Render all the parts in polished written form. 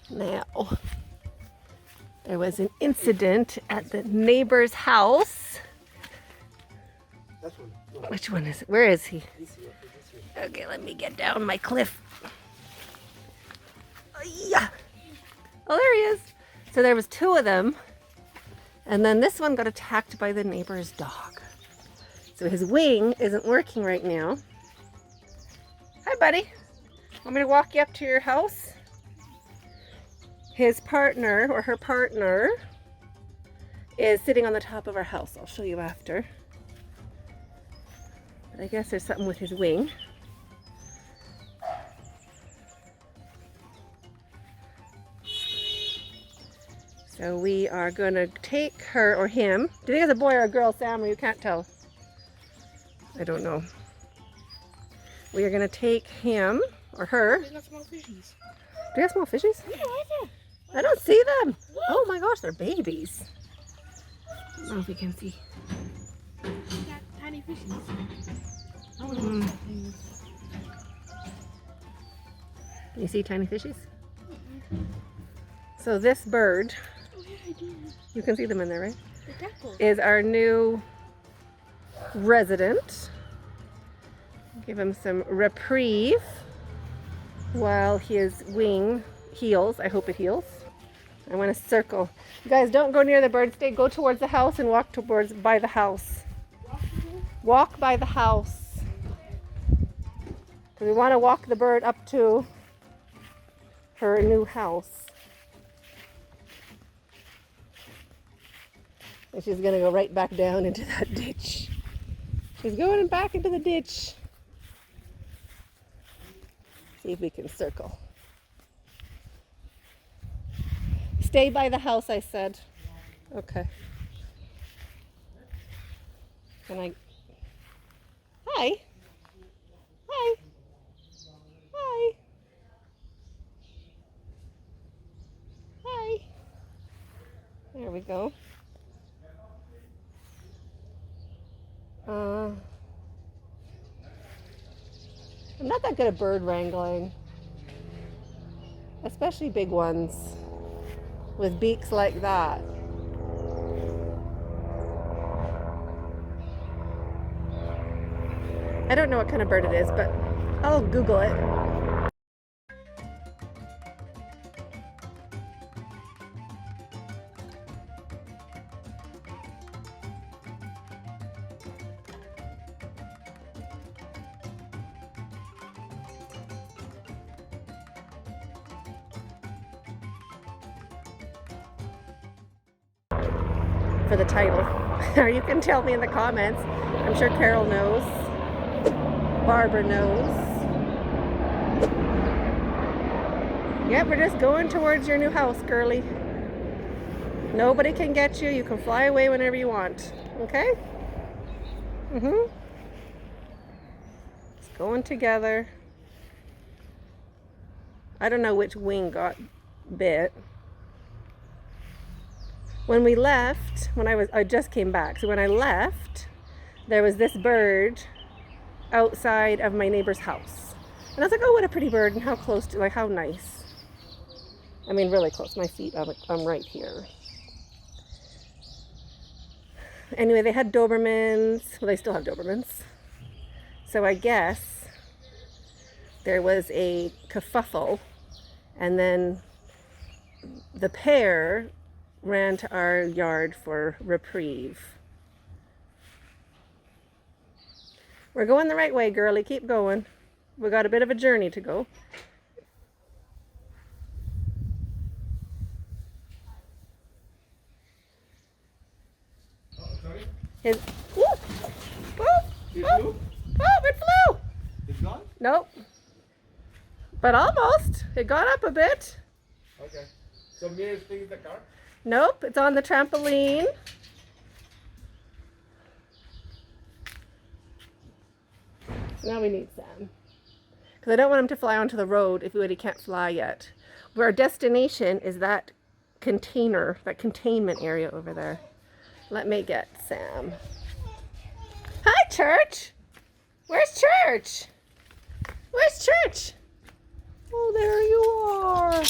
Now, there was an incident at the neighbor's house. Which one is it? Where is he? Okay, let me get down my cliff. Yeah. Oh, there he is. So there was two of them. And then this one got attacked by the neighbor's dog. So his wing isn't working right now. Hi, buddy. Want me to walk you up to your house? His partner, or her partner, is sitting on the top of our house. I'll show you after. But I guess there's something with his wing. So we are going to take her or him. Do you think it's a boy or a girl, Sam, or you can't tell? I don't know. We are going to take him or her. They got small fishies. Do you have small fishies? Yeah, right there. I don't see them. Oh my gosh, they're babies. I don't know if you can see. They got tiny fishies. Can you see tiny fishies? So this bird, Oh yeah, I do. you can see them in there, right? The geckos. Is our new resident. Give him some reprieve while his wing heals. I hope it heals. I want to circle. You guys, don't go near the bird. Stay. Go towards the house and walk towards by the house. Walk by the house. Because we want to walk the bird up to her new house. And she's going to go right back down into that ditch. She's going back into the ditch. See if we can circle. Stay by the house, I said. Okay. Can I? Hi. Hi. Hi. Hi. There we go. I'm not that good at bird wrangling, especially big ones with beaks like that. I don't know what kind of bird it is, but I'll Google it. For the title. Or you can tell me in the comments. I'm sure Carol knows. Barbara knows. Yep, we're just going towards your new house, girly. Nobody can get you. You can fly away whenever you want. Okay? It's going together. I don't know which wing got bit. When we left, I just came back. So when I left, there was this bird outside of my neighbor's house. And I was like, oh, what a pretty bird, and how close to, like, how nice. I mean, really close. My feet, I'm right here. Anyway, they had Dobermans. Well, they still have Dobermans. So I guess there was a kerfuffle, and then the pair ran to our yard for reprieve. We're going the right way, girlie. Keep going. We got a bit of a journey to go. His, oh, it flew. It's gone? Nope. But almost. It got up a bit. Okay. So Mira's taking the car? Nope, it's on the trampoline. Now we need Sam. Because I don't want him to fly onto the road if he can't fly yet. Where our destination is that container, that containment area over there. Let me get Sam. Hi, Church! Where's Church? Where's Church? Oh, there you are.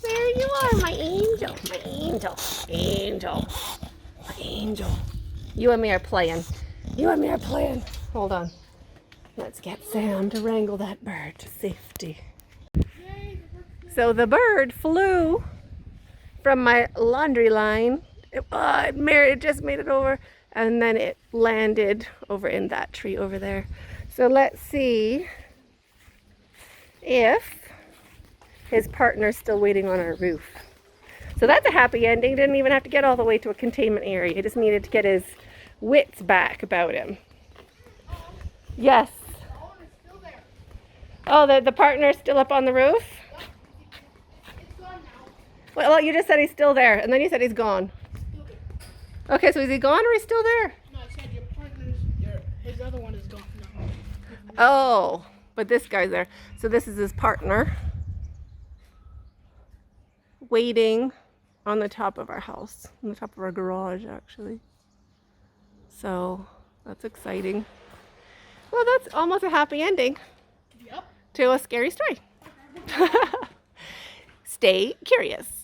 There Angel. Angel. Angel. You and me are playing. You and me are playing. Hold on. Let's get Sam to wrangle that bird to safety. So the bird flew from my laundry line. It just made it over, and then it landed over in that tree over there. So let's see if his partner's still waiting on our roof. So that's a happy ending. Didn't even have to get all the way to a containment area. He just needed to get his wits back about him. Yes. Oh, the partner's still up on the roof? Well, you just said he's still there, and then you said he's gone. Okay, so is he gone or he's still there? No, I said your partner's, his other one is gone. No. Oh, but this guy's there. So this is his partner waiting on the top of our house, on the top of our garage, actually. So that's exciting. Well, that's almost a happy ending Yep. to a scary story. Stay curious.